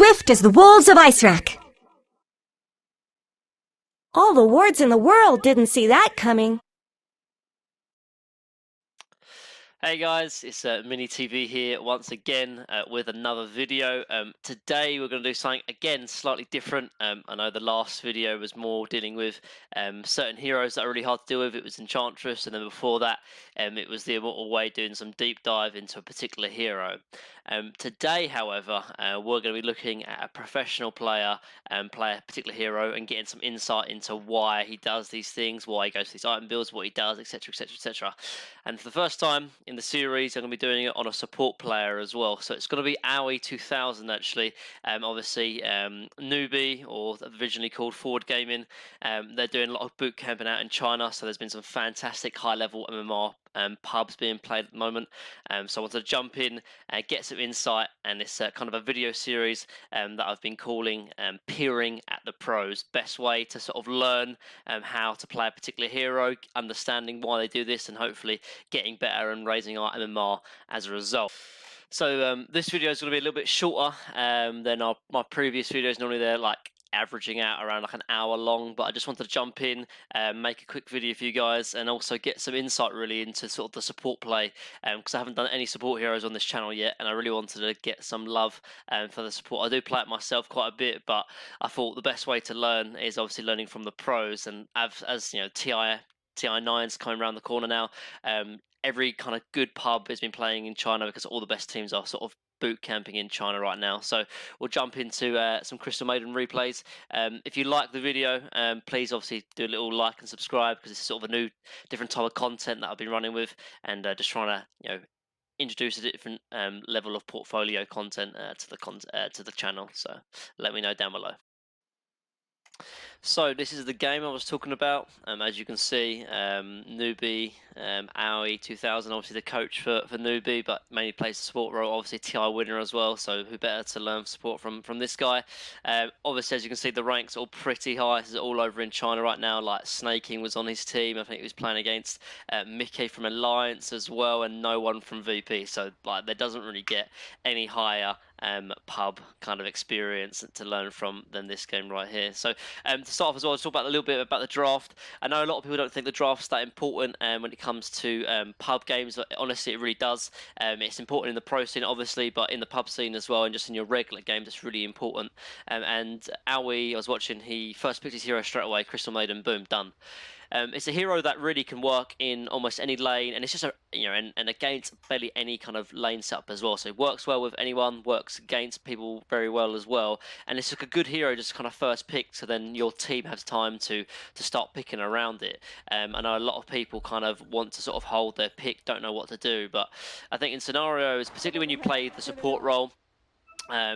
swift as the wolves of Icerack. All the wards in the world didn't see that coming. Hey guys, it's Mini TV here once again with another video. Today we're going to do something again slightly different. I know the last video was more dealing with certain heroes that are really hard to deal with. It was Enchantress, and then before that it was the Immortal Way, doing some deep dive into a particular hero. Today, however, we're going to be looking at a professional player play a particular hero and getting some insight into why he does these things, why he goes to these item builds, what he does, etc, etc, etc. And for the first time in the series, I'm going to be doing it on a support player as well. So it's going to be Aoi 2000 actually. Obviously, Newbie, or originally called Forward Gaming, they're doing a lot of boot camping out in China. So there's been some fantastic high-level MMR pubs being played at the moment. So I wanted to jump in and get some insight, and it's kind of a video series that I've been calling Peering at the Pros. Best way to sort of learn how to play a particular hero, understanding why they do this, and hopefully getting better and raising our MMR as a result. So this video is going to be a little bit shorter than my previous videos. Normally they're like averaging out around like an hour long, but I just wanted to jump in, make a quick video for you guys, and also get some insight really into sort of the support play, because I haven't done any support heroes on this channel yet, and I really wanted to get some love for the support. I do play it myself quite a bit, but I thought the best way to learn is obviously learning from the pros, and as you know, TI9's coming around the corner now. Every kind of good pub has been playing in China because all the best teams are sort of boot camping in China right now. So we'll jump into some Crystal Maiden replays. If you like the video, please obviously do a little like and subscribe, because it's sort of a new, different type of content that I've been running with, and just trying to introduce a different level of portfolio content to the channel. So let me know down below. So this is the game I was talking about. As you can see, Newbie, Aoi 2000, obviously the coach for Newbie, but mainly plays the support role. Obviously TI winner as well, so who better to learn support from this guy? Obviously, as you can see, the ranks are all pretty high. This is all over in China right now. Like Snaking was on his team. I think he was playing against Mickey from Alliance as well, and no one from VP. So like, there doesn't really get any higher pub kind of experience to learn from than this game right here. So to start off as well, let's talk about a little bit about the draft. I know a lot of people don't think the draft's that important when it comes to pub games, but honestly it really does. It's important in the pro scene obviously, but in the pub scene as well, and just in your regular games it's really important. And Aoi, I was watching, he first picked his hero straight away, Crystal Maiden, boom, done. It's a hero that really can work in almost any lane, and it's just and against barely any kind of lane setup as well. So it works well with anyone, works against people very well as well, and it's like a good hero just kind of first pick, so then your team has time to start picking around it. I know a lot of people kind of want to sort of hold their pick, don't know what to do, but I think in scenarios, particularly when you play the support role,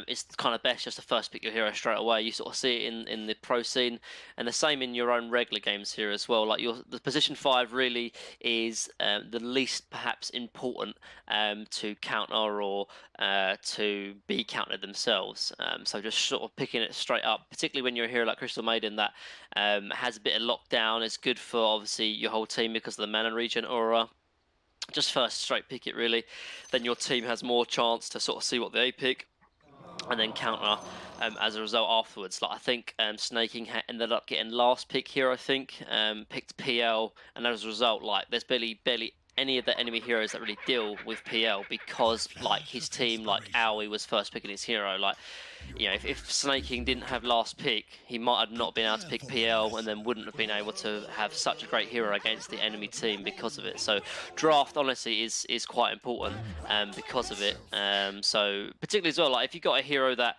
it's kind of best just to first pick your hero straight away. You sort of see it in the pro scene, and the same in your own regular games here as well. Like the position 5 really is the least perhaps important to counter or to be countered themselves. So just sort of picking it straight up, particularly when you're a hero like Crystal Maiden that has a bit of lockdown, is good for obviously your whole team because of the mana regen aura. Just first straight pick it really, then your team has more chance to sort of see what they pick and then counter as a result afterwards. Like I think Snaking ended up getting last pick here, I think, picked PL, and as a result, like there's barely any of the enemy heroes that really deal with PL, because like his team, like Aoi was first picking his hero. Like, you know, if Snaking didn't have last pick, he might have not been able to pick PL, and then wouldn't have been able to have such a great hero against the enemy team because of it. So draft honestly is quite important because of it. So particularly as well, like if you got a hero that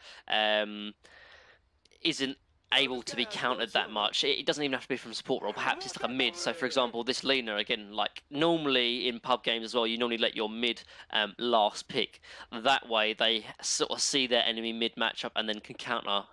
isn't able to be countered that much, it doesn't even have to be from support role, perhaps it's like a mid. So for example, this Lena, again, like normally in pub games as well, you normally let your mid last pick. That way they sort of see their enemy mid matchup and then can counter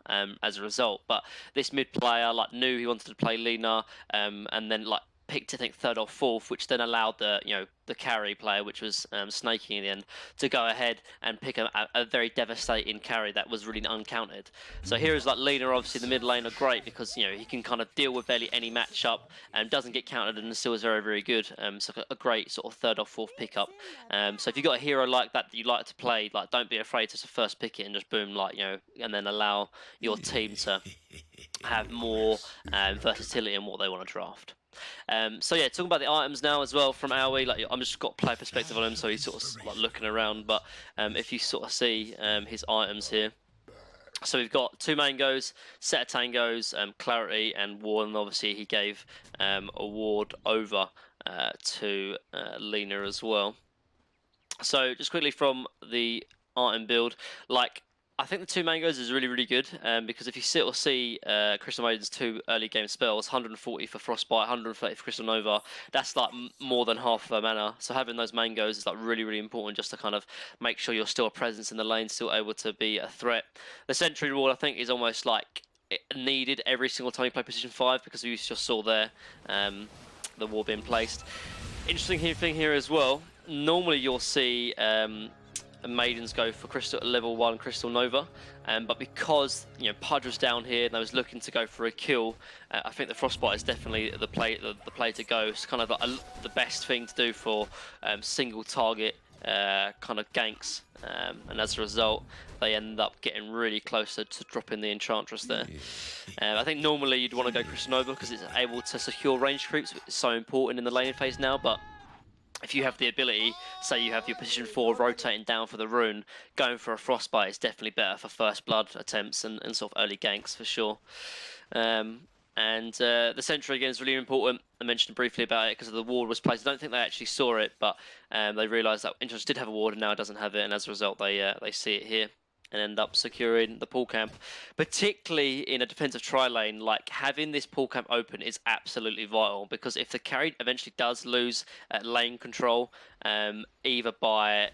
as a result. But this mid player like knew he wanted to play Lena, and then like picked, I think, third or fourth, which then allowed the the carry player, which was Snakey in the end, to go ahead and pick a very devastating carry that was really uncounted. So heroes like Lina, obviously the mid lane, are great because he can kind of deal with barely any matchup and doesn't get countered and still is very, very good. So a great sort of third or fourth pickup. So if you've got a hero like that you like to play, like, don't be afraid to first pick it and just boom, like, and then allow your team to have more versatility in what they want to draft. So yeah, talking about the items now as well from Aoi, like, I'm just got player perspective on him, so he's sort of like looking around. But if you sort of see his items here, so we've got 2 mangoes, set of tangos, clarity, and ward. And obviously he gave a ward over to Lina as well. So just quickly from the item build, like, I think the 2 mangoes is really, really good because if you see Crystal Maiden's 2 early game spells, 140 for Frostbite, 130 for Crystal Nova, that's like more than half of her mana. So having those mangoes is like really, really important just to kind of make sure you're still a presence in the lane, still able to be a threat. The Sentry wall, I think, is almost like needed every single time you play position 5 because you just saw there the wall being placed. Interesting thing here as well, normally you'll see Maidens go for level 1 Crystal Nova, but because Pudge was down here and I was looking to go for a kill, I think the Frostbite is definitely the play to go. It's kind of like the best thing to do for single target kind of ganks, and as a result they end up getting really closer to dropping the Enchantress there. I think normally you'd want to go Crystal Nova because it's able to secure range creeps, which is so important in the laning phase now, but if you have the ability, say you have your position 4 rotating down for the rune, going for a Frostbite is definitely better for first blood attempts and sort of early ganks for sure. The Sentry again is really important. I mentioned briefly about it because the ward was placed. I don't think they actually saw it, but they realised that Interest did have a ward and now it doesn't have it, and as a result they see it here and end up securing the pool camp. Particularly in a defensive tri-lane, like, having this pool camp open is absolutely vital, because if the carry eventually does lose lane control, either by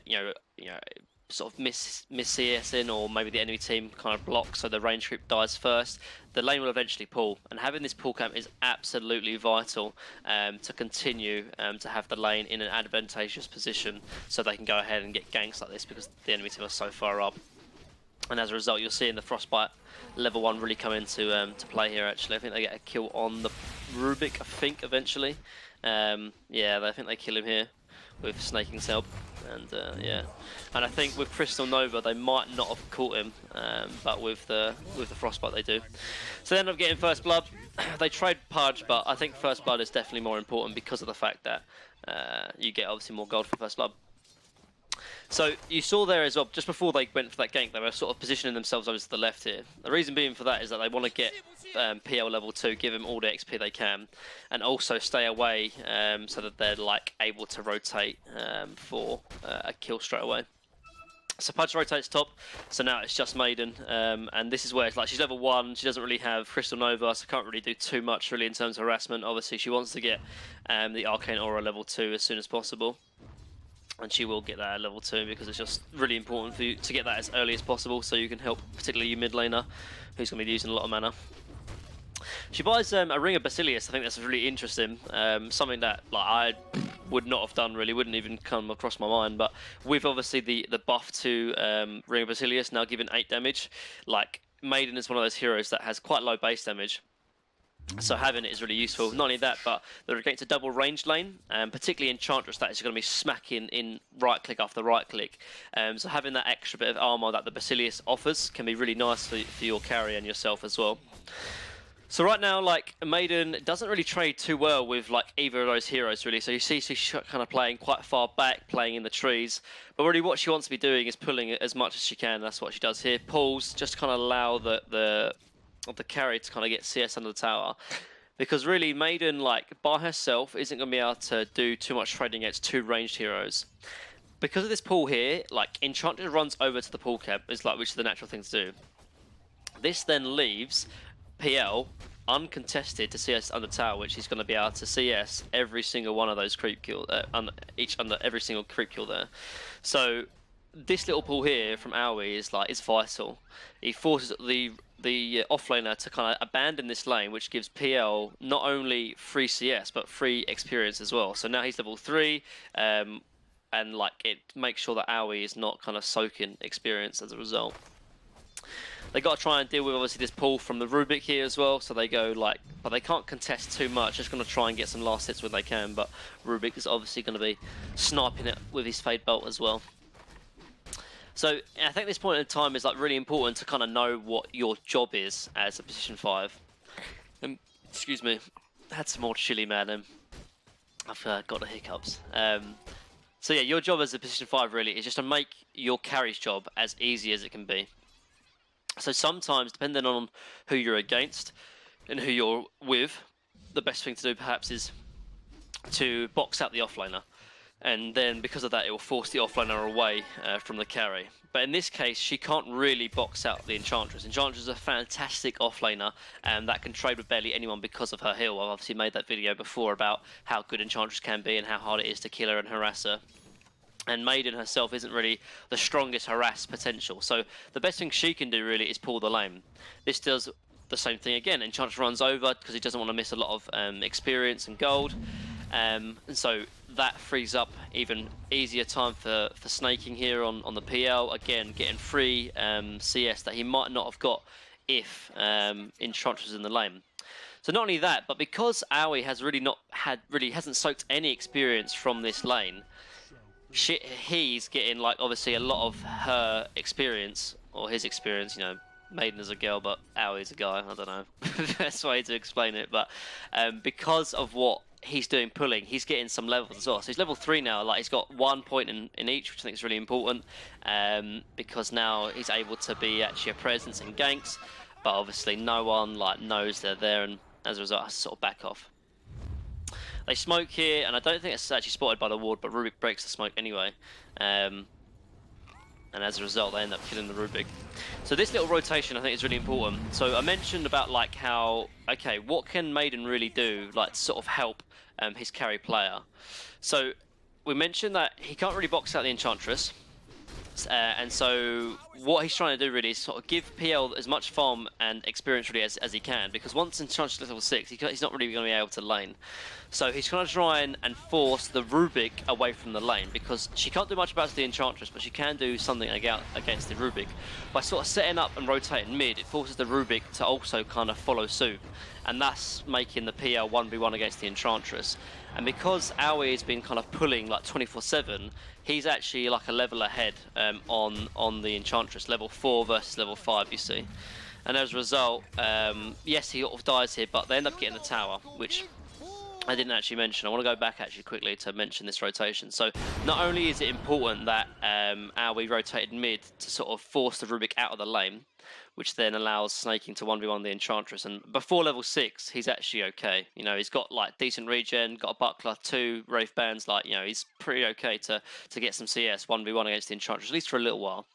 sort of miss CSing, or maybe the enemy team kind of blocks so the range creep dies first, the lane will eventually pull, and having this pool camp is absolutely vital to continue to have the lane in an advantageous position so they can go ahead and get ganks like this because the enemy team are so far up. And as a result, you're seeing the Frostbite level 1 really come into to play here, actually. I think they get a kill on the Rubik, I think, eventually. Yeah, I think they kill him here with Snaking's help. And yeah, and I think with Crystal Nova, they might not have caught him, but with the Frostbite they do. So they end up getting First Blood. They trade Pudge, but I think First Blood is definitely more important because of the fact that you get obviously more gold for First Blood. So you saw there as well, just before they went for that gank, they were sort of positioning themselves over to the left here. The reason being for that is that they want to get PL level 2, give them all the XP they can, and also stay away so that they're like able to rotate for a kill straight away. So Pudge rotates top, so now it's just Maiden, and this is where it's like she's level 1, she doesn't really have Crystal Nova, so can't really do too much really in terms of harassment. Obviously she wants to get the Arcane Aura level 2 as soon as possible. And she will get that at level 2 because it's just really important for you to get that as early as possible so you can help particularly your mid laner who's going to be using a lot of mana. She buys a Ring of Basilius. I think that's really interesting. Something that like I would not have done really, wouldn't even come across my mind. But with obviously the buff to Ring of Basilius now giving 8 damage, like Maiden is one of those heroes that has quite low base damage. So having it is really useful. Not only that, but they're against a double ranged lane, particularly Enchantress that is going to be smacking in right click after right click. So having that extra bit of armor that the Basilius offers can be really nice for your carry and yourself as well. So right now, like, Maiden doesn't really trade too well with like either of those heroes really. So you see she's kind of playing quite far back, playing in the trees. But really what she wants to be doing is pulling as much as she can. That's what she does here. Pulls, just kind of allow the carry to kind of get CS under the tower, because really Maiden, like, by herself isn't going to be able to do too much trading against 2 ranged heroes. Because of this pool here, like, Enchantress runs over to the pool camp, which is the natural thing to do. This then leaves PL uncontested to CS under tower, which he's going to be able to CS every single one of those creep kill, under every single creep kill there. So this little pool here from Aoi is vital. He forces the the offlaner to kind of abandon this lane, which gives PL not only free CS but free experience as well. So now he's level 3, and like it makes sure that Aoi is not kind of soaking experience as a result. They got to try and deal with obviously this pull from the Rubik here as well, so they go like, but they can't contest too much, just going to try and get some last hits when they can, but Rubik is obviously going to be sniping it with his Fade Bolt as well. So I think this point in time is like really important to kind of know what your job is as a position 5. Excuse me, had some more chili, man. I've got the hiccups. So yeah, your job as a position 5 really is just to make your carry's job as easy as it can be. So sometimes, depending on who you're against and who you're with, the best thing to do perhaps is to box out the offlaner. And then because of that, it will force the offlaner away from the carry. But in this case, she can't really box out the Enchantress. Enchantress is a fantastic offlaner, and that can trade with barely anyone because of her heal. I've obviously made that video before about how good Enchantress can be and how hard it is to kill her and harass her. And Maiden herself isn't really the strongest harass potential. So the best thing she can do really is pull the lane. This does the same thing again. Enchantress runs over because he doesn't want to miss a lot of experience and gold. And so that frees up even easier time for snaking here on the PL. Again, getting free CS that he might not have got if Enchantress was in the lane. So not only that, but because Aoi has hasn't soaked any experience from this lane, he's getting like obviously a lot of her experience, or his experience, you know. Maiden is a girl, but Aoi is a guy. I don't know the best way to explain it, but because of what he's doing pulling, he's getting some levels as well. So he's level 3 now. Like he's got 1 point in each, which I think is really important, because now he's able to be actually a presence in ganks, but obviously no one like knows they're there, and as a result has to sort of back off. They smoke here, and I don't think it's actually spotted by the ward, but Rubik breaks the smoke anyway. And as a result, they end up killing the Rubik. So this little rotation, I think, is really important. So I mentioned about like how, okay, what can Maiden really do, like to sort of help his carry player? So we mentioned that he can't really box out the Enchantress. And so what he's trying to do really is sort of give PL as much farm and experience really as he can, because once Enchantress is level 6, he's not really going to be able to lane. So he's going to try and force the Rubik away from the lane, because she can't do much about the Enchantress, but she can do something against the Rubik. By sort of setting up and rotating mid, it forces the Rubik to also kind of follow suit, and that's making the PL 1v1 against the Enchantress. And because Aoi has been kind of pulling like 24/7, he's actually like a level ahead on the Enchantress, level 4 versus level 5, you see. And as a result, yes, he sort of dies here, but they end up getting the tower, which I didn't actually mention. I want to go back actually quickly to mention this rotation. So not only is it important that Aoi rotated mid to sort of force the Rubik out of the lane, which then allows snaking to 1v1 the Enchantress, and before level 6 he's actually okay. You know, he's got like decent regen, got a buckler, 2 Wraith Bands, like, you know, he's pretty okay to get some CS 1v1 against the Enchantress, at least for a little while.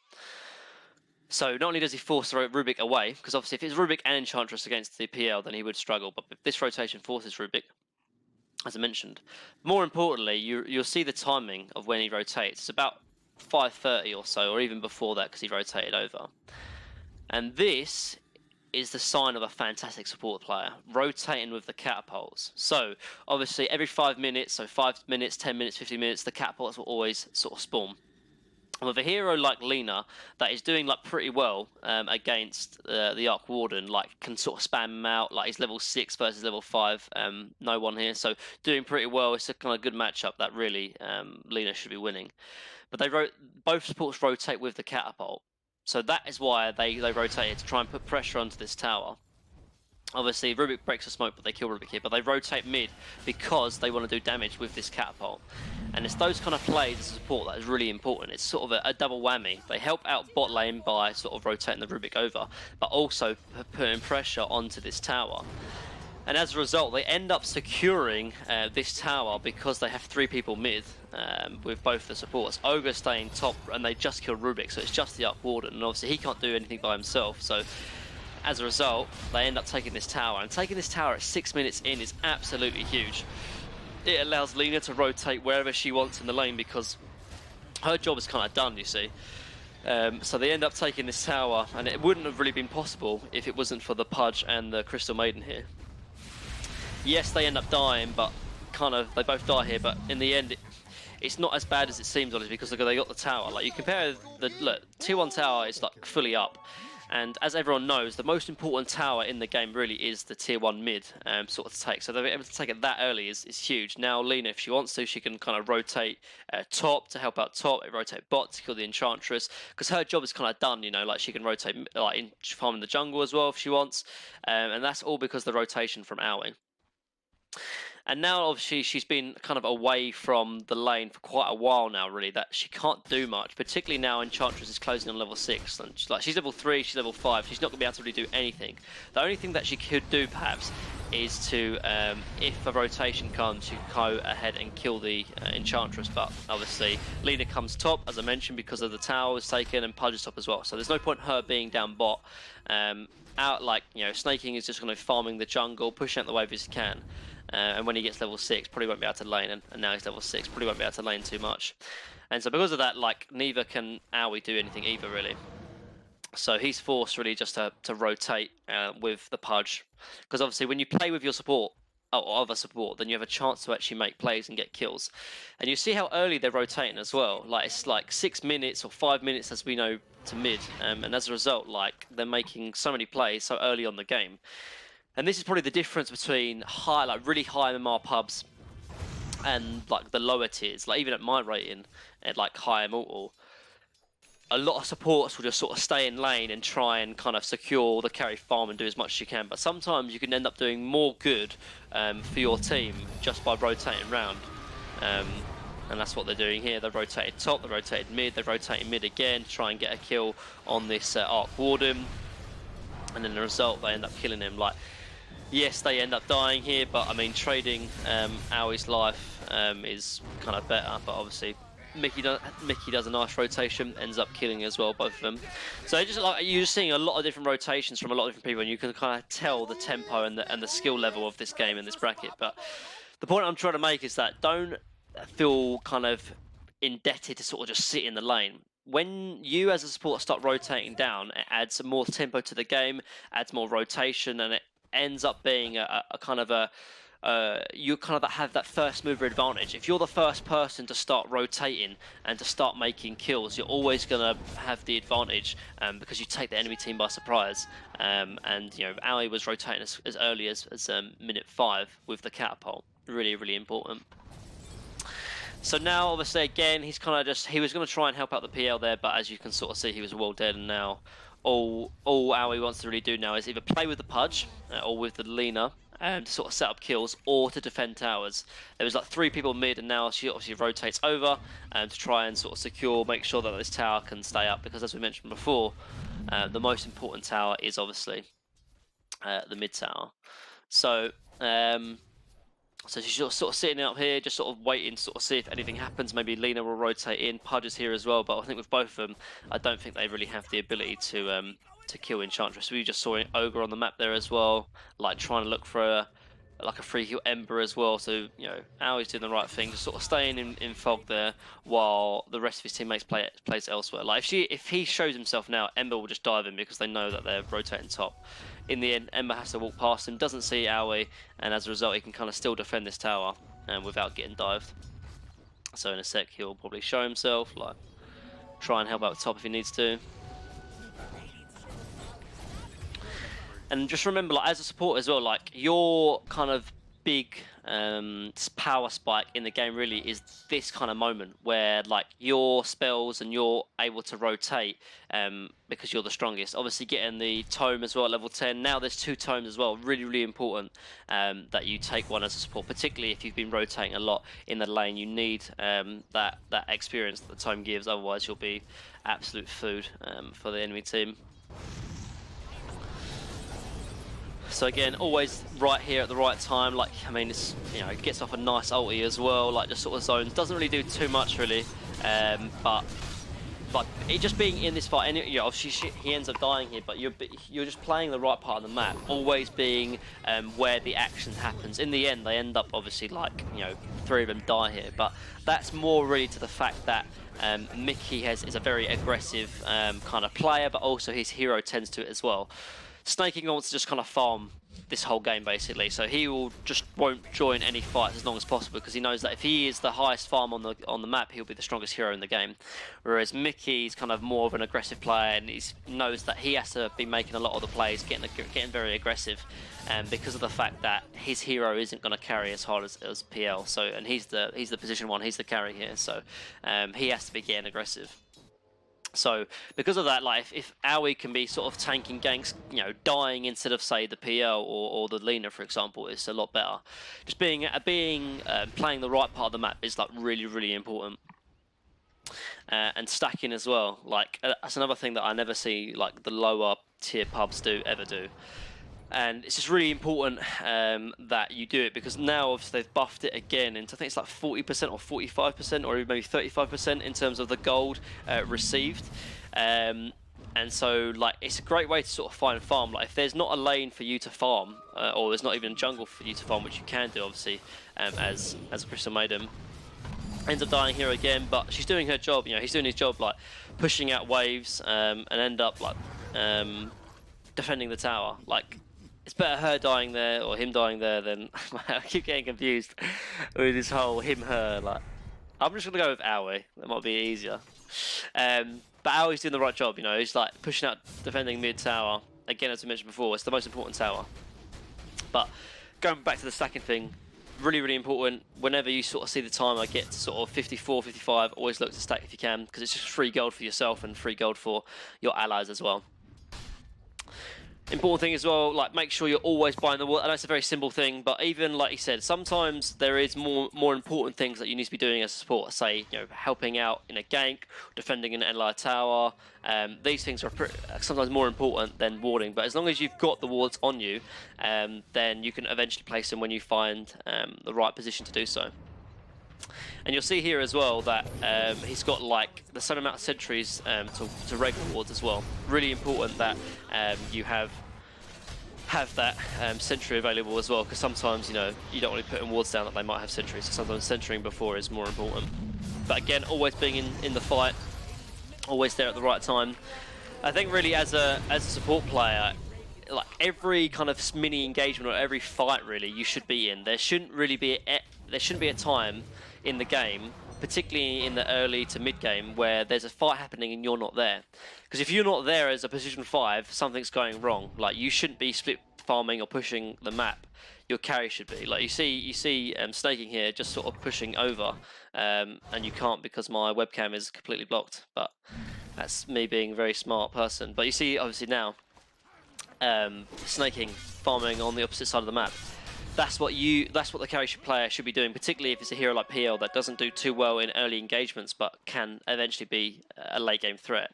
So not only does he force the Rubik away, because obviously if it's Rubik and Enchantress against the PL then he would struggle, but this rotation forces Rubik, as I mentioned. More importantly, you'll see the timing of when he rotates. It's about 5:30 or so, or even before that, because he rotated over. And this is the sign of a fantastic support player, rotating with the catapults. So obviously every 5 minutes, so 5 minutes, 10 minutes, 15 minutes, the catapults will always sort of spawn. And with a hero like Lina that is doing like pretty well against the Arc Warden, like can sort of spam him out, like he's level 6 versus level 5, no one here, so doing pretty well. It's a kind of good matchup that really Lina should be winning. But both supports rotate with the catapult. So that is why they rotated, to try and put pressure onto this tower. Obviously, Rubik breaks the smoke, but they kill Rubik here. But they rotate mid because they want to do damage with this catapult. And it's those kind of plays as support that is really important. It's sort of a double whammy. They help out bot lane by sort of rotating the Rubik over, but also putting pressure onto this tower. And as a result, they end up securing this tower because they have 3 people mid with both the supports. Ogre staying top, and they just killed Rubik, so it's just the Arc Warden, and obviously he can't do anything by himself. So as a result, they end up taking this tower, and taking this tower at 6 minutes in is absolutely huge. It allows Lina to rotate wherever she wants in the lane, because her job is kind of done, you see. So they end up taking this tower, and it wouldn't have really been possible if it wasn't for the Pudge and the Crystal Maiden here. Yes, they end up dying, but they both die here, but in the end, it's not as bad as it seems, honestly, because look, they got the tower. Like, you compare tier 1 tower is like fully up. And as everyone knows, the most important tower in the game really is the tier 1 mid sort of to take. So they're able to take it that early is huge. Now Lina, if she wants to, she can kind of rotate top to help out top, rotate bot to kill the Enchantress, because her job is kind of done, you know, like she can rotate like in farming the jungle as well if she wants. And that's all because of the rotation from Owie. And now, obviously, she's been kind of away from the lane for quite a while now, really, that she can't do much, particularly now Enchantress is closing on level 6. And she's level 3, she's level 5, she's not going to be able to really do anything. The only thing that she could do, perhaps, is to, if a rotation comes, she can go ahead and kill the Enchantress. But, obviously, Lina comes top, as I mentioned, because of the tower is taken, and Pudge is top as well. So there's no point her being down bot. Snaking is just going to be farming the jungle, pushing out the wave as he can. And when he gets level 6, probably won't be able to lane, and now he's level 6, probably won't be able to lane too much. And so because of that, like, neither can Owie do anything either, really. So he's forced, really, just to rotate with the Pudge. Because obviously, when you play with your support, or other support, then you have a chance to actually make plays and get kills. And you see how early they're rotating as well. Like, it's like 6 minutes or 5 minutes, as we know, to mid. And as a result, like, they're making so many plays so early on the game. And this is probably the difference between really high MMR pubs and like the lower tiers. Like even at my rating, at like high Immortal, a lot of supports will just sort of stay in lane and try and kind of secure the carry farm and do as much as you can. But sometimes you can end up doing more good for your team just by rotating around. And that's what they're doing here. They've rotated top, they've rotated mid, they've rotated mid again to try and get a kill on this Arc Warden. And then the result, they end up killing him. Like, yes, they end up dying here, but I mean, trading Owie's life is kind of better. But obviously, Mickey does a nice rotation, ends up killing as well, both of them. So just like you're just seeing a lot of different rotations from a lot of different people, and you can kind of tell the tempo and the skill level of this game in this bracket. But the point I'm trying to make is that don't feel kind of indebted to sort of just sit in the lane. When you as a supporter start rotating down, it adds more tempo to the game, adds more rotation, and it ends up being a kind of you kind of have that first mover advantage. If you're the first person to start rotating and to start making kills, you're always going to have the advantage because you take the enemy team by surprise. And you know, Owie was rotating as early as minute 5 with the catapult. Really, really important. So now, obviously, again, he was going to try and help out the PL there, but as you can sort of see, he was well dead, and now all Owie wants to really do now is either play with the Pudge or with the Lina to sort of set up kills or to defend towers. There was like 3 people mid, and now she obviously rotates over to try and sort of make sure that this tower can stay up, because as we mentioned before, the most important tower is obviously the mid tower. So so she's sort of sitting up here, just sort of waiting to sort of see if anything happens. Maybe Lina will rotate in, Pudge is here as well, but I think with both of them, I don't think they really have the ability to kill Enchantress. We just saw an Ogre on the map there as well, like trying to look for a free kill Ember as well. So, you know, Owie's doing the right thing, just sort of staying in fog there while the rest of his teammates plays elsewhere. Like if he shows himself now, Ember will just dive in because they know that they're rotating top. In the end, Ember has to walk past him, doesn't see Owie, and as a result, he can kind of still defend this tower without getting dived. So in a sec, he'll probably show himself, like try and help out top if he needs to. And just remember, like as a support as well, like your kind of big power spike in the game really is this kind of moment where like your spells and you're able to rotate because you're the strongest. Obviously getting the tome as well at level 10. Now there's 2 tomes as well. Really, really important that you take one as a support, particularly if you've been rotating a lot in the lane. You need that experience that the tome gives, otherwise you'll be absolute food for the enemy team. So again, always right here at the right time. Like, I mean, it's, you know, it gets off a nice ulti as well. Like, just sort of zones. Doesn't really do too much really, but like it just being in this fight, and you know, obviously he ends up dying here, but you're just playing the right part of the map, always being where the action happens. In the end, they end up obviously like, you know, 3 of them die here, but that's more really to the fact that Mickey is a very aggressive kind of player, but also his hero tends to it as well. Snaking wants to just kind of farm this whole game basically, so he won't join any fights as long as possible, because he knows that if he is the highest farm on the map, he'll be the strongest hero in the game. Whereas Mickey's kind of more of an aggressive player, and he knows that he has to be making a lot of the plays, getting very aggressive, because of the fact that his hero isn't going to carry as hard as PL. So, and he's the position 1, he's the carry here, so he has to be getting aggressive. So because of that, like if Aoi can be sort of tanking ganks, you know, dying instead of say the PL or the Lina, for example, it's a lot better. Just playing the right part of the map is like really important. And stacking as well, like that's another thing that I never see like the lower tier pubs ever do. And it's just really important that you do it, because now obviously they've buffed it again into, I think it's like 40% or 45% or maybe 35% in terms of the gold received. And so like it's a great way to sort of find farm. Like if there's not a lane for you to farm, or there's not even a jungle for you to farm, which you can do obviously as a Crystal Maiden. Ends up dying here again, but she's doing her job. You know, he's doing his job, like pushing out waves and end up like defending the tower. Like, it's better her dying there or him dying there than I keep getting confused with this whole him/her. Like, I'm just gonna go with Aoi. That might be easier. But Aoi's doing the right job. You know, he's like pushing out, defending mid tower. Again, as I mentioned before, it's the most important tower. But going back to the stacking thing, really important. Whenever you sort of see the time I get to sort of 54, 55, always look to stack if you can, because it's just free gold for yourself and free gold for your allies as well. Important thing as well, like make sure you're always buying the wall. I know it's a very simple thing, but even like you said, sometimes there is more important things that you need to be doing as a support. Say, you know, helping out in a gank, defending an ally tower. These things are sometimes more important than warding. But as long as you've got the wards on you, then you can eventually place them when you find the right position to do so. And you'll see here as well that he's got like the same amount of sentries to regular wards as well. Really important that you have that sentry available as well, because sometimes, you know, you don't want to be putting wards down that they might have sentries, so sometimes centering before is more important. But again, always being in the fight, always there at the right time. I think really as a support player, like every kind of mini engagement or every fight really you should be in, there shouldn't be a time in the game, particularly in the early to mid game, where there's a fight happening and you're not there. Because if you're not there as a position 5, something's going wrong. Like, you shouldn't be split farming or pushing the map. Your carry should be. Like, you see Snaking here just sort of pushing over, and you can't because my webcam is completely blocked. But that's me being a very smart person. But you see obviously now Snaking farming on the opposite side of the map. That's what the carry player should be doing, particularly if it's a hero like PL that doesn't do too well in early engagements, but can eventually be a late game threat.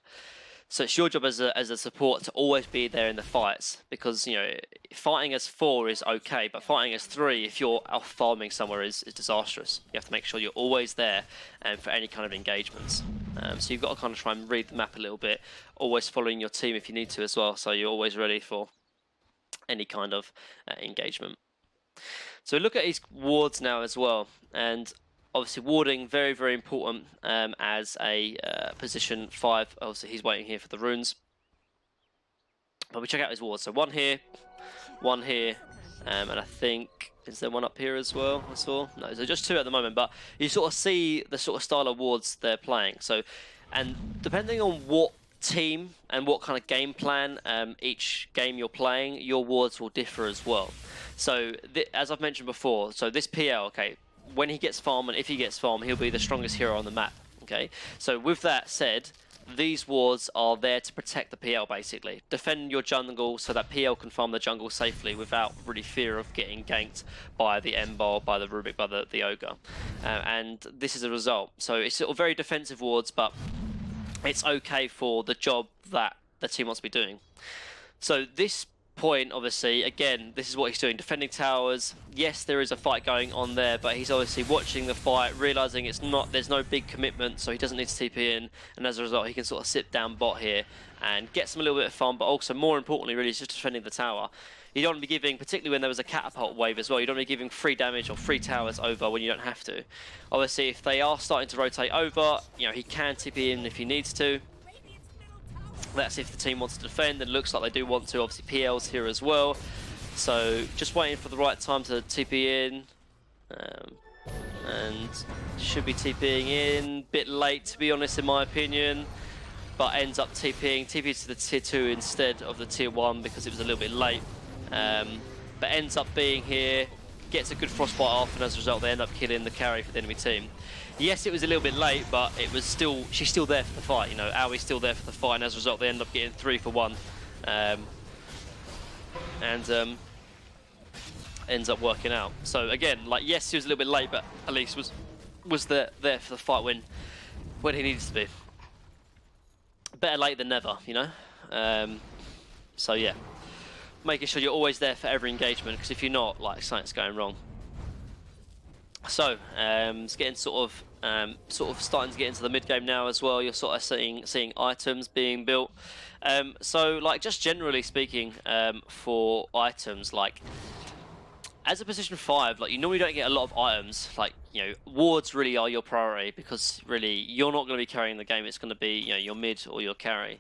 So it's your job as a support to always be there in the fights, because, you know, fighting as 4 is okay, but fighting as 3, if you're off farming somewhere, is disastrous. You have to make sure you're always there for any kind of engagements. So you've got to kind of try and read the map a little bit, always following your team if you need to as well, so you're always ready for any kind of engagement. So look at his wards now as well, and obviously warding very important as a position 5. Obviously he's waiting here for the runes, but we check out his wards. So one here, and I think, is there one up here as well? I saw no, so just 2 at the moment, but you sort of see the sort of style of wards they're playing. So, and depending on what team and what kind of game plan each game you're playing, your wards will differ as well. So as I've mentioned before, so this PL, okay, when he gets farm, and if he gets farm, he'll be the strongest hero on the map. Okay, so with that said, these wards are there to protect the PL basically. Defend your jungle so that PL can farm the jungle safely without really fear of getting ganked by the Ember, by the Rubik, by the Ogre. And this is a result. So it's sort of very defensive wards, but it's okay for the job that the team wants to be doing. So this point, obviously, again, this is what he's doing, defending towers. Yes, there is a fight going on there, but he's obviously watching the fight, realizing there's no big commitment, so he doesn't need to TP in, and as a result, he can sort of sit down bot here and get some a little bit of fun, but also more importantly, really, is just defending the tower. You don't want to be giving, particularly when there was a catapult wave as well, you don't want to be giving free damage or free towers over when you don't have to. Obviously, if they are starting to rotate over, you know, he can TP in if he needs to. That's if the team wants to defend, and it looks like they do want to. Obviously, PL's here as well. So, just waiting for the right time to TP in. And should be TPing in. Bit late, to be honest, in my opinion. But ends up TPing to the tier 2 instead of the tier 1 because it was a little bit late. But ends up being here, gets a good frostbite off, and as a result, they end up killing the carry for the enemy team. Yes, it was a little bit late, but it was still, she's still there for the fight, you know, Aoi's still there for the fight, and as a result, they end up getting 3 for 1. Ends up working out. So again, like, yes, he was a little bit late, but at least was there for the fight when he needs to be. Better late than never, you know? So yeah, making sure you're always there for every engagement, because if you're not, like, something's going wrong. So, it's getting sort of starting to get into the mid game now as well. You're sort of seeing items being built. So, like, just generally speaking, for items, like, as a position 5, like, you normally don't get a lot of items. Like, you know, wards really are your priority because really you're not going to be carrying the game. It's going to be, you know, your mid or your carry.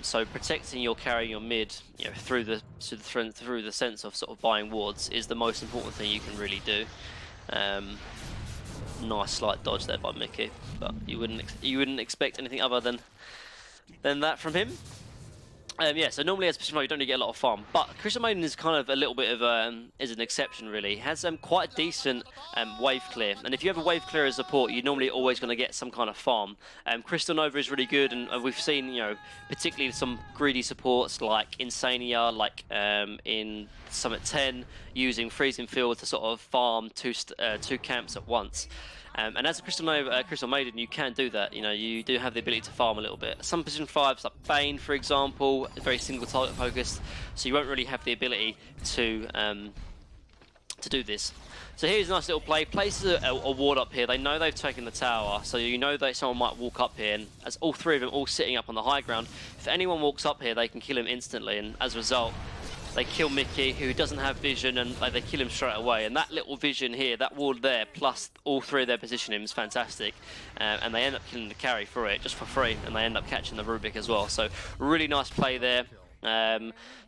So protecting your carry, your mid, you know, through the sense of sort of buying wards is the most important thing you can really do. Nice slight dodge there by Mickey, but you wouldn't expect anything other than that from him. Yeah, so normally as a position 5 you don't really get a lot of farm, but Crystal Maiden is kind of a little bit of is an exception really. He has quite a decent wave clear, and if you have a wave clear as support, you're normally always going to get some kind of farm. Crystal Nova is really good, and we've seen, you know, particularly some greedy supports like Insania, like in Summit 10, using Freezing Field to sort of farm two camps at once. And as a Crystal Maiden, you can do that. You know, you do have the ability to farm a little bit. Some position 5s, like Bane, for example, are very single target focused, so you won't really have the ability to do this. So here's a nice little play. Places a ward up here. They know they've taken the tower, so you know that someone might walk up here, and as all 3 of them all sitting up on the high ground, if anyone walks up here, they can kill him instantly, and as a result, they kill Mickey, who doesn't have vision, and like, they kill him straight away. And that little vision here, that ward there, plus all 3 of their positioning is fantastic. And they end up killing the carry for it, just for free, and they end up catching the Rubik as well. So really nice play there.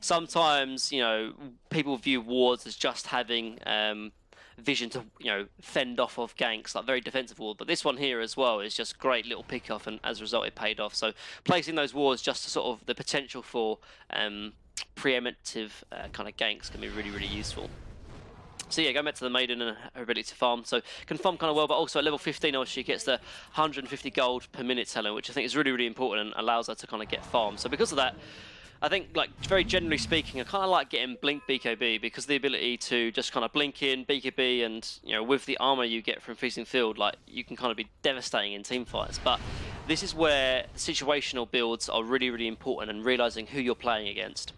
Sometimes, you know, people view wards as just having vision to, you know, fend off of ganks, like very defensive ward. But this one here as well is just great little pick off, and as a result it paid off. So placing those wards just to sort of the potential for preemptive kind of ganks can be really, really useful. So yeah, going back to the Maiden and her ability to farm. So can farm kind of well, but also at level 15, obviously, she gets the 150 gold per minute talent, which I think is really, really important and allows her to kind of get farm. So because of that, I think, like, very generally speaking, I kind of like getting Blink BKB because the ability to just kind of blink in BKB, and, you know, with the armor you get from Freezing Field, like, you can kind of be devastating in team fights. But this is where situational builds are really, really important, and realizing who you're playing against.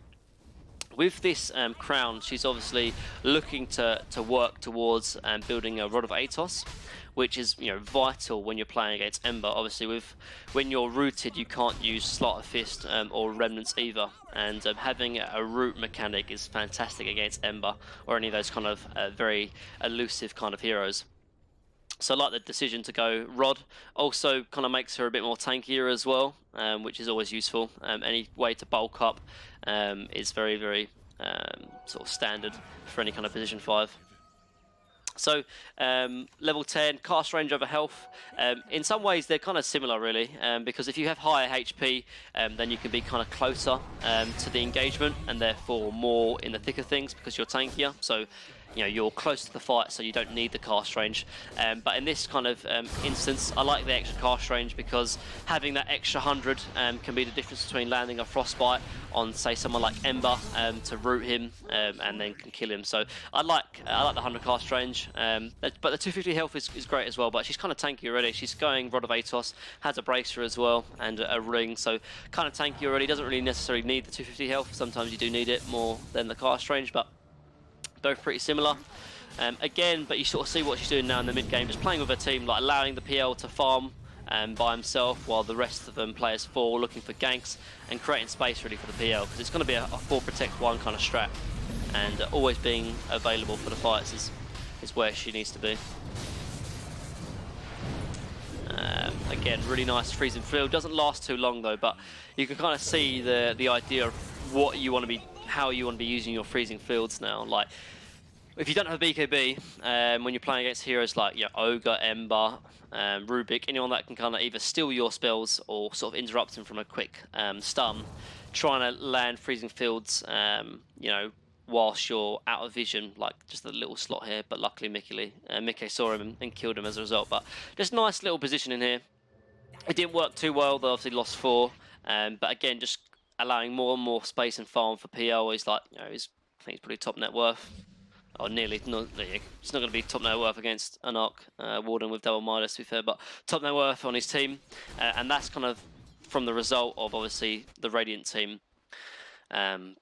With this crown, she's obviously looking to work towards building a Rod of Atos, which is, you know, vital when you're playing against Ember. Obviously, when you're rooted, you can't use Slaughter Fist or Remnants either, and having a root mechanic is fantastic against Ember or any of those kind of very elusive kind of heroes. So I like the decision to go Rod. Also kind of makes her a bit more tankier as well, which is always useful. Any way to bulk up is very, very sort of standard for any kind of position 5. So level 10, cast range over health. In some ways they're kind of similar really, because if you have higher HP, then you can be kind of closer to the engagement, and therefore more in the thick of things because you're tankier. So you know, you're close to the fight, so you don't need the cast range. But in this kind of instance, I like the extra cast range because having that extra 100 can be the difference between landing a frostbite on, say, someone like Ember to root him and then can kill him. So I like the 100 cast range. But the 250 health is great as well. But she's kind of tanky already. She's going Rod of Atos, has a bracer as well and a ring, so kind of tanky already. Doesn't really necessarily need the 250 health. Sometimes you do need it more than the cast range, but both pretty similar. Again, but you sort of see what she's doing now in the mid game, just playing with her team, like allowing the PL to farm by himself while the rest of them players fall, looking for ganks and creating space really for the PL, because it's going to be a 4 protect 1 kind of strat, and always being available for the fights is where she needs to be. Again, really nice freezing field. Doesn't last too long though, but you can kind of see the idea of what you want to be, how you want to be using your freezing fields now. Like, if you don't have a BKB, when you're playing against heroes like Ogre, Ember, Rubik, anyone that can kind of either steal your spells or sort of interrupt them from a quick stun, trying to land freezing fields, you know, whilst you're out of vision, like just a little slot here, but luckily Mickey saw him and killed him as a result. But just nice little position in here. It didn't work too well, they obviously lost 4, but again, just allowing more and more space and farm for PL. He's like, you know, I think he's probably top net worth. Or nearly, it's not going to be top net worth against an Arc Warden with double Midas, to be fair, but top net worth on his team, and that's kind of from the result of obviously the Radiant team kind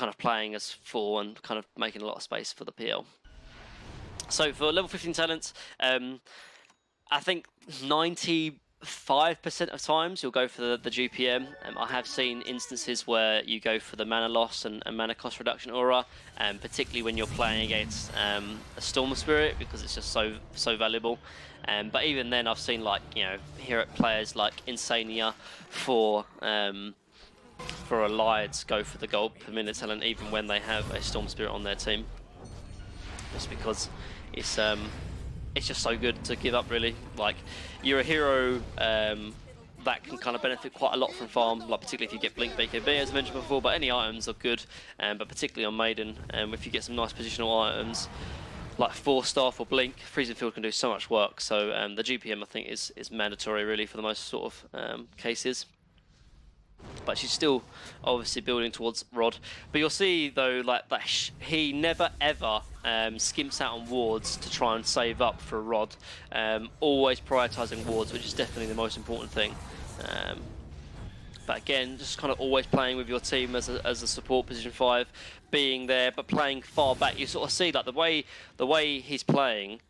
of playing as 4 and kind of making a lot of space for the PL. So for level 15 talents, I think 95% of times you'll go for the GPM. I have seen instances where you go for the mana loss and mana cost reduction aura, particularly when you're playing against a Storm Spirit, because it's just so valuable. But even then, I've seen, like, you know, hero players like Insania for Allieds go for the gold per minute talent even when they have a Storm Spirit on their team, just because it's just so good to give up, really. Like, you're a hero that can kind of benefit quite a lot from farm, like particularly if you get Blink BKB, as I mentioned before, but any items are good, but particularly on Maiden, if you get some nice positional items like Force Staff or Blink, Freezing Field can do so much work. So the GPM, I think, is mandatory really for the most sort of cases. But she's still obviously building towards Rod. But you'll see though, like, that he never ever skimps out on wards to try and save up for Rod. Always prioritising wards, which is definitely the most important thing. But again, just kind of always playing with your team as a support position 5, being there but playing far back. You sort of see, like, the way he's playing,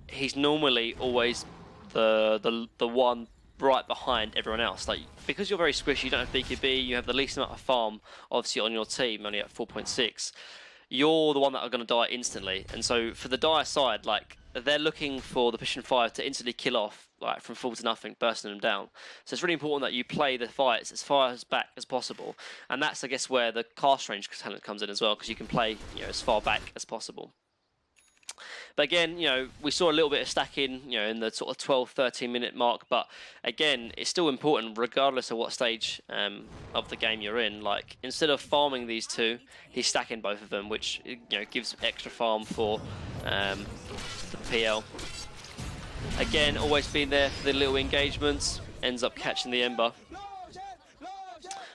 he's normally always the one right behind everyone else. Like, because you're very squishy, you don't have BKB, you have the least amount of farm obviously on your team, only at 4.6, you're the one that are going to die instantly. And so for the dire side, like, they're looking for the position 5 to instantly kill off, like, from full to nothing, bursting them down. So it's really important that you play the fights as far as back as possible, and that's, I guess, where the cast range talent comes in as well, because you can play, you know, as far back as possible. But again, you know, we saw a little bit of stacking, you know, in the sort of 12-13 minute mark, but again, it's still important regardless of what stage of the game you're in. Like, instead of farming these two, he's stacking both of them, which, you know, gives extra farm for the PL. Again, always being there for the little engagements, ends up catching the Ember.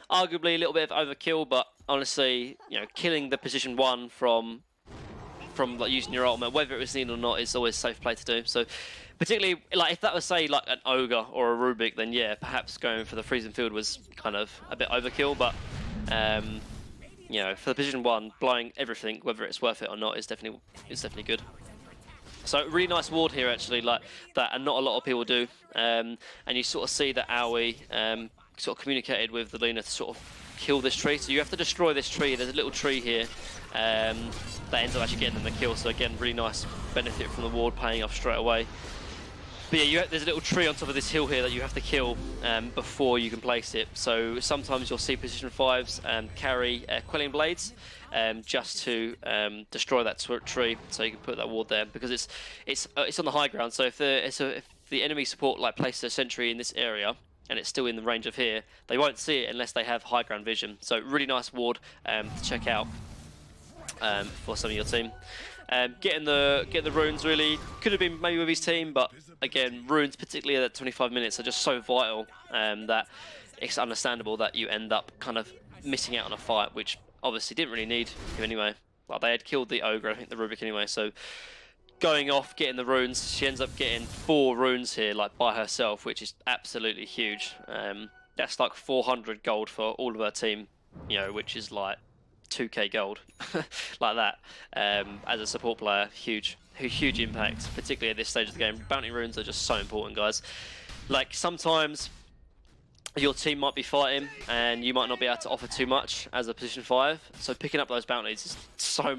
Arguably a little bit of overkill, but honestly, you know, killing the position 1 from like using your ultimate, whether it was needed or not, is always a safe play to do. So particularly, like, if that was, say, like an Ogre or a Rubik, then yeah, perhaps going for the freezing field was kind of a bit overkill, but you know, for the position 1, blowing everything, whether it's worth it or not, is definitely good. So really nice ward here, actually, like that, and not a lot of people do. And you sort of see that Aoi sort of communicated with the Luna to sort of kill this tree. So you have to destroy this tree. There's a little tree here that ends up actually getting them the kill. So again, really nice benefit from the ward paying off straight away. But yeah, there's a little tree on top of this hill here that you have to kill before you can place it. So sometimes you'll see position 5s carry quelling blades just to destroy that tree, so you can put that ward there, because it's on the high ground. So if the enemy support, like, places a sentry in this area and it's still in the range of here, they won't see it unless they have high ground vision. So really nice ward to check out for some of your team. Getting the runes really could have been maybe with his team, but again, runes particularly at 25 minutes are just so vital that it's understandable that you end up kind of missing out on a fight, which obviously didn't really need him anyway. Like they had killed the ogre, I think the Rubik anyway, so going off, getting the runes, she ends up getting 4 runes here, like by herself, which is absolutely huge. That's like 400 gold for all of her team, you know, which is like 2k gold, like that. As a support player, huge impact, particularly at this stage of the game. Bounty runes are just so important, guys. Like sometimes your team might be fighting and you might not be able to offer too much as a position 5, so picking up those bounties is so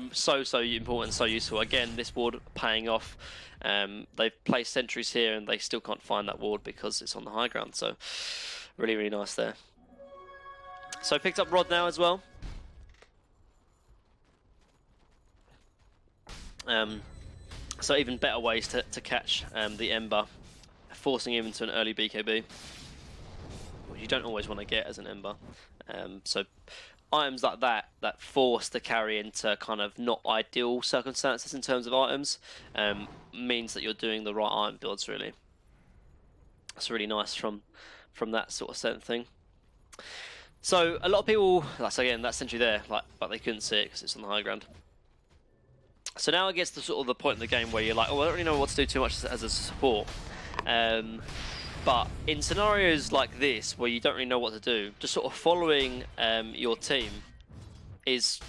important, so useful. Again, this ward paying off. They've placed sentries here and they still can't find that ward because it's on the high ground, so really nice there. So picked up Rod now as well. So even better ways to catch the Ember, forcing him into an early BKB. You don't always want to get as an Ember. So items like that force the carry into kind of not ideal circumstances in terms of items means that you're doing the right item builds really. That's really nice from that sort of certain thing. So a lot of people, that's again that sentry there, but they couldn't see it because it's on the high ground. So now it gets to sort of the point in the game where you're like, oh, I don't really know what to do too much as a support. But in scenarios like this, where you don't really know what to do, just sort of following your team is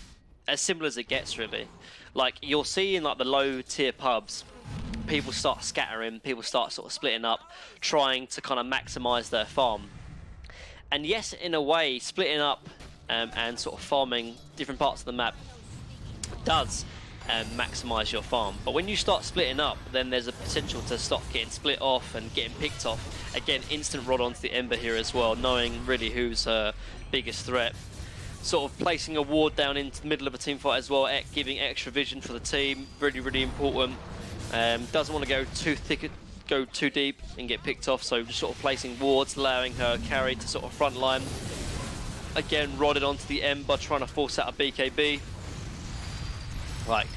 as simple as it gets, really. Like, you'll see in like the low-tier pubs, people start scattering, people start sort of splitting up, trying to kind of maximise their farm. And yes, in a way, splitting up and sort of farming different parts of the map does maximise your farm, but when you start splitting up, then there's a potential to stop getting split off and getting picked off. Again, instant rod onto the Ember here as well, knowing really who's her biggest threat. Sort of placing a ward down into the middle of a team fight as well, giving extra vision for the team, really important. Doesn't want to go too thick, go too deep and get picked off, so just sort of placing wards, allowing her carry to sort of front line. Again, rodded onto the Ember, trying to force out a BKB. Like,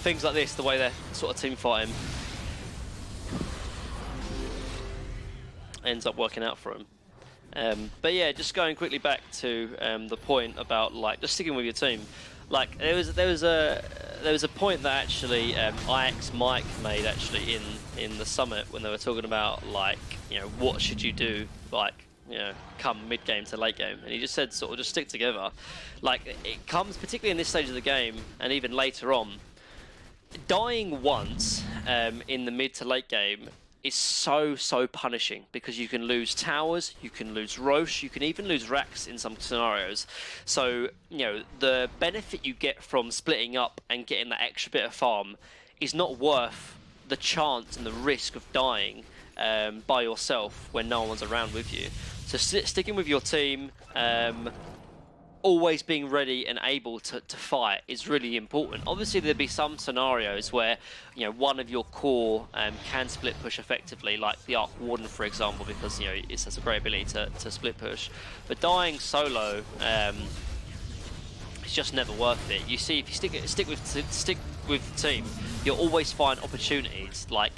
things like this, the way they're sort of team fighting, ends up working out for him. But yeah, just going quickly back to the point about like just sticking with your team. Like there was a point that actually IX Mike made actually in the summit when they were talking about like, you know, what should you do like, you know, come mid game to late game, and he just said sort of just stick together. Like it comes particularly in this stage of the game and even later on. Dying once in the mid to late game is so punishing because you can lose towers, you can lose Roche, you can even lose racks in some scenarios. So, you know, the benefit you get from splitting up and getting that extra bit of farm is not worth the chance and the risk of dying by yourself when no one's around with you. So sticking with your team, always being ready and able to fight is really important. Obviously there'll be some scenarios where, you know, one of your core can split push effectively, like the Arc Warden for example, because, you know, it has a great ability to split push. But dying solo, it's just never worth it. You see, if you stick with the team, you'll always find opportunities like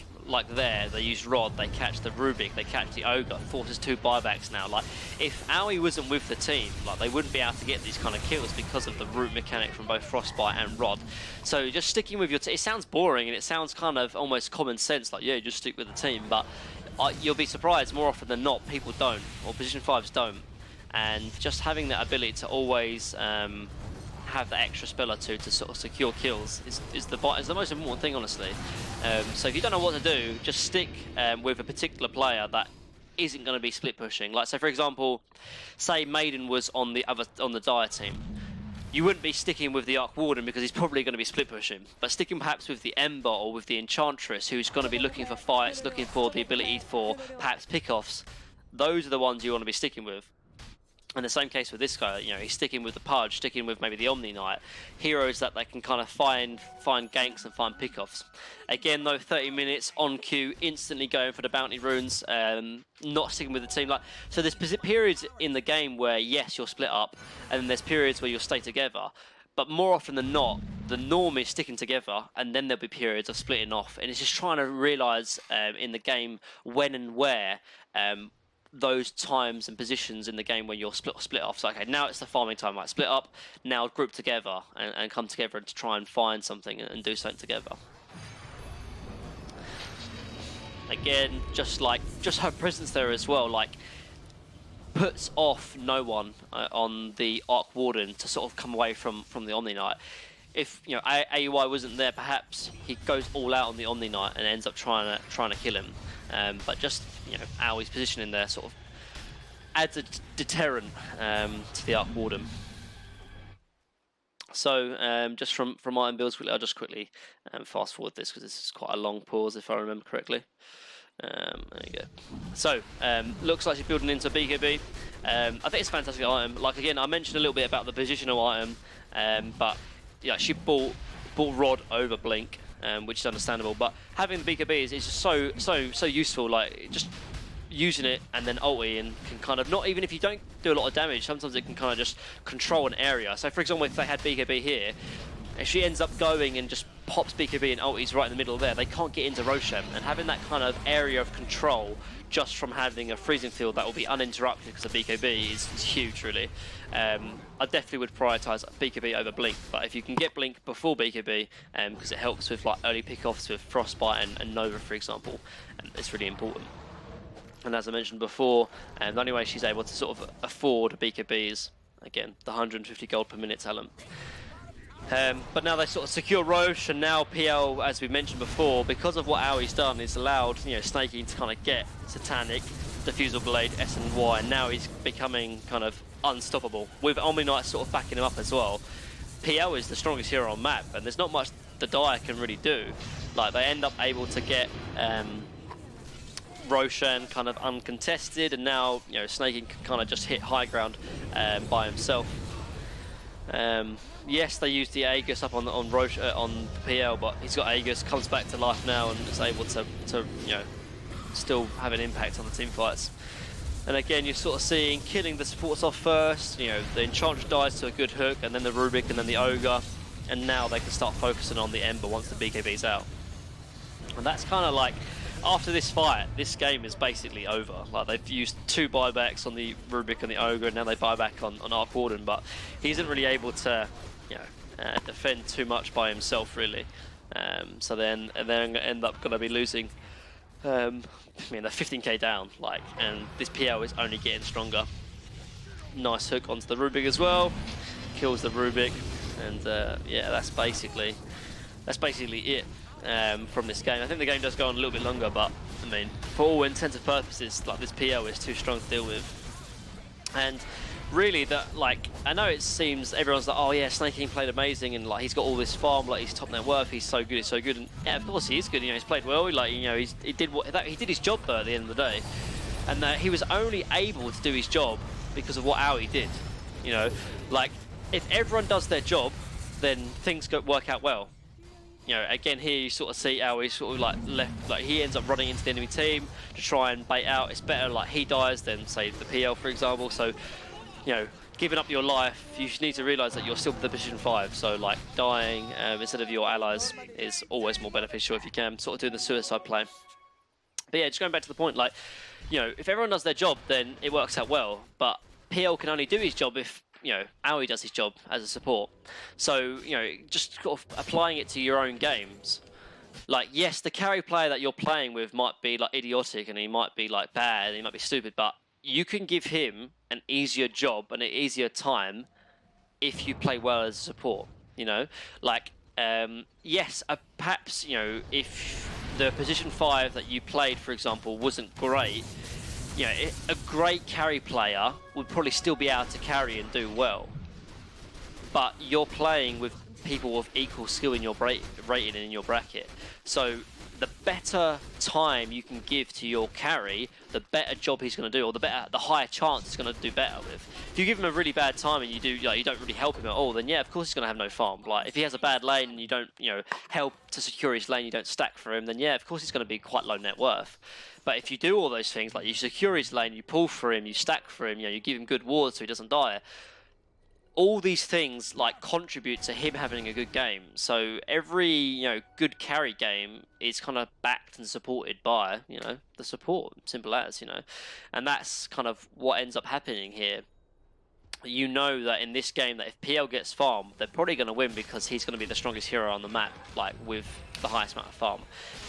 there, they use Rod, they catch the Rubik, they catch the Ogre, forces 2 buybacks now. Like, if Aoi wasn't with the team, like, they wouldn't be able to get these kind of kills because of the root mechanic from both Frostbite and Rod. So just sticking with your team, it sounds boring and it sounds kind of almost common sense, like, yeah, just stick with the team, but you'll be surprised more often than not, people don't, or Position 5s don't. And just having that ability to always have that extra spell or two to sort of secure kills is the most important thing, honestly. So if you don't know what to do, just stick with a particular player that isn't going to be split pushing. Like, so for example, say Maiden was on the Dire team. You wouldn't be sticking with the Arc Warden because he's probably going to be split pushing, but sticking perhaps with the Ember or with the Enchantress, who's going to be looking for fights, looking for the ability for perhaps pickoffs. Those are the ones you want to be sticking with. And the same case with this guy, you know, he's sticking with the Pudge, sticking with maybe the Omni Knight, heroes that they can kind of find ganks and find pickoffs. Again, though, 30 minutes on cue, instantly going for the bounty runes, not sticking with the team. Like, so there's periods in the game where yes, you'll split up, and then there's periods where you'll stay together. But more often than not, the norm is sticking together, and then there'll be periods of splitting off. And it's just trying to realise in the game when and where those times and positions in the game when you're split off. So okay, now it's the farming time. Like split up, now group together and come together to try and find something and do something together. Again, just her presence there as well, like puts off no one on the Arc Warden to sort of come away from the Omni Knight. If you know AUI wasn't there, perhaps he goes all out on the Omni Knight and ends up trying to kill him. But just Aui's positioning there sort of adds a deterrent to the Arc Warden. So just from item builds quickly, I'll just quickly fast forward this because this is quite a long pause if I remember correctly. There you go. So looks like she's building into BKB. I think it's a fantastic item. Like again, I mentioned a little bit about the positional item, but yeah, she bought Rod over Blink, which is understandable. But having the BKB is just so useful. Like just using it and then ulti and can kind of, not even if you don't do a lot of damage, sometimes it can kind of just control an area. So for example, if they had BKB here, if she ends up going and just pops BKB and ultis right in the middle there, they can't get into Roshan. And having that kind of area of control just from having a freezing field that will be uninterrupted because of BKB is huge, really. I definitely would prioritise BKB over Blink, but if you can get Blink before BKB, because it helps with like early pickoffs with Frostbite and Nova, for example, it's really important. And as I mentioned before, the only way she's able to sort of afford BKB is, again, the 150 gold per minute talent. But now they sort of secure Roche, and now PL, as we mentioned before, because of what Aui's done, it's allowed Snaking to kind of get Satanic, Diffusal Blade, S and Y, and now he's becoming kind of unstoppable. With Omni Knight sort of backing him up as well, PL is the strongest hero on map, and there's not much the Dire can really do. Like they end up able to get Roshan kind of uncontested, and now Snaking can kind of just hit high ground by himself. Yes, they used the Aegis up on PL, but he's got Aegis, comes back to life now, and is able to still have an impact on the team fights. And again, you're sort of seeing killing the supports off first. The Enchantress dies to a good hook, and then the Rubik, and then the Ogre, and now they can start focusing on the Ember once the BKB's out. And that's kind of like, after this fight, this game is basically over. Like they've used 2 buybacks on the Rubik and the Ogre, and now they buy back on Arc Warden, but he isn't really able to defend too much by himself, really. So then they're end up going to be losing. I mean, they're 15k down, and this PL is only getting stronger. Nice hook onto the Rubik as well, kills the Rubik, and yeah, that's basically it. From this game. I think the game does go on a little bit longer, but I mean, for all intents and purposes, this PL is too strong to deal with. And really, I know it seems everyone's like, oh yeah, Snaking played amazing, and he's got all this farm, he's top net worth, he's so good, and yeah, of course he is good. He's played well. He did his job though at the end of the day, and he was only able to do his job because of what Aoi did. If everyone does their job, then things work out well. Again here you sort of see Aoi sort of left, he ends up running into the enemy team to try and bait out. It's better he dies than say the PL, for example. So giving up your life, you need to realise that you're still the position 5. So dying instead of your allies is always more beneficial if you can sort of do the suicide play. But yeah, just going back to the point, if everyone does their job, then it works out well. But PL can only do his job if Aoi does his job as a support. So, just sort of applying it to your own games. Yes, the carry player that you're playing with might be idiotic, and he might be bad, and he might be stupid, but you can give him an easier job and an easier time if you play well as a support. Yes, perhaps if the position 5 that you played, for example, wasn't great, a great carry player would probably still be able to carry and do well. But you're playing with people with equal skill in your rating and in your bracket. So the better time you can give to your carry, the better job he's going to do, or the higher chance he's going to do better with. If you give him a really bad time and you don't really help him at all, then yeah, of course he's going to have no farm. If he has a bad lane and you don't help to secure his lane, you don't stack for him, then yeah, of course he's going to be quite low net worth. But if you do all those things, you secure his lane, you pull for him, you stack for him, you give him good wards so he doesn't die, all these things like contribute to him having a good game. So every good carry game is kind of backed and supported by the support. Simple as and that's kind of what ends up happening here. You know that in this game that if PL gets farm, they're probably going to win because he's going to be the strongest hero on the map, like with the highest amount of farm.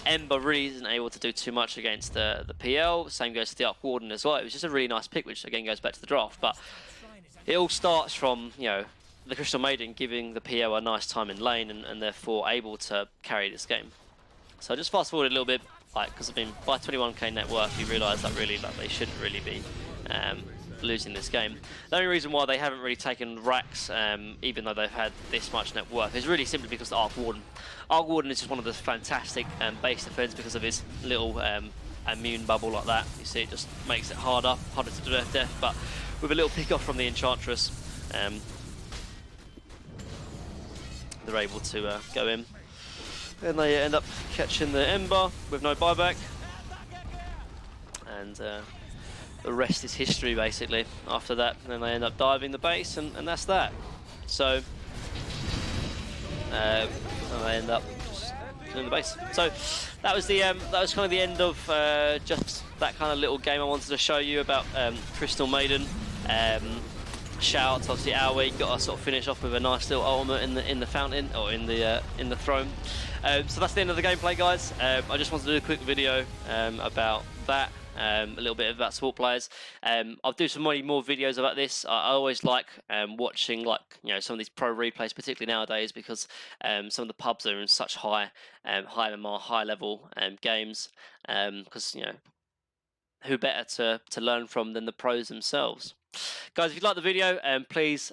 Ember really isn't able to do too much against the PL. Same goes to the Arc Warden as well. It was just a really nice pick, which again goes back to the draft. But it all starts from the Crystal Maiden giving the PL a nice time in lane and therefore able to carry this game. So just fast forward a little bit, because I mean by 21k net worth, you realise that really they shouldn't really be losing this game. The only reason why they haven't really taken racks, even though they've had this much net worth, is really simply because the Arc Warden. Arc Warden is just one of the fantastic base defense because of his little immune bubble like that. You see, it just makes it harder to do death, but with a little pick off from the Enchantress, they're able to go in. Then they end up catching the Ember with no buyback, and the rest is history basically. After that, then they end up diving the base, and that's that. So and they end up just doing the base. So that was kind of the end of just that kind of little game I wanted to show you about Crystal Maiden. Shout out to obviously Aoi, got to sort of finish off with a nice little ultimate in the fountain, or in the throne. So that's the end of the gameplay, guys. I just wanted to do a quick video about that. A little bit about support players. I'll do some more videos about this. I always like watching some of these pro replays, particularly nowadays, because some of the pubs are in such high MMR, high level games. Because who better to learn from than the pros themselves. Guys, if you like the video, please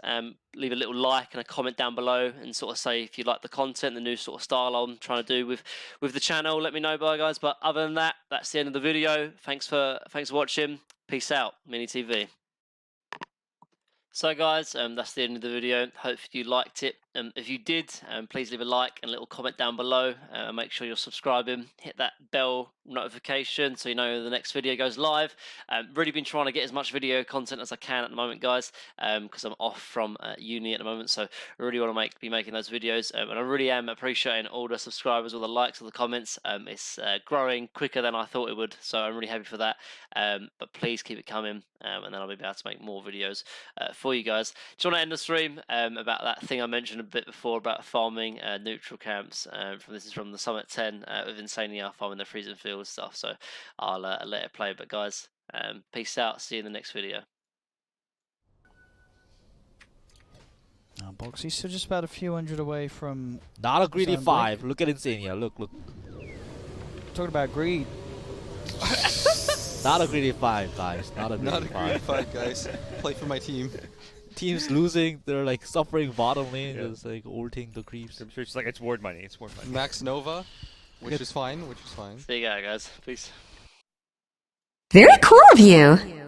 leave a little like and a comment down below and sort of say if you like the content, the new sort of style I'm trying to do with the channel. Let me know, guys. But other than that, that's the end of the video. Thanks for watching. Peace out, Mini TV. So guys, that's the end of the video. Hope you liked it. If you did, please leave a like and a little comment down below. Make sure you're subscribing. Hit that bell notification so you know the next video goes live. Really been trying to get as much video content as I can at the moment, guys, because I'm off from uni at the moment. So I really want to be making those videos, and I really am appreciating all the subscribers, all the likes, all the comments. It's growing quicker than I thought it would, so I'm really happy for that. But please keep it coming, and then I'll be able to make more videos for you guys. Do you want to end the stream about that thing I mentioned a bit before about farming neutral camps? This is from the Summit 10 with Insania farming the freezing field stuff. So I'll let it play. But guys, peace out. See you in the next video. Boxy's still just about a few hundred away from. Not a greedy 5. Look at Insania. Look. Talking about greed. Not a greedy 5, guys. Not a greedy 5, guys. Play for my team. Team's losing. They're like suffering bottom lane. Yeah. Just like ulting the creeps. I'm sure it's like it's ward money. It's ward money. Max Nova, which is fine. See you guys. Peace. Very cool of you.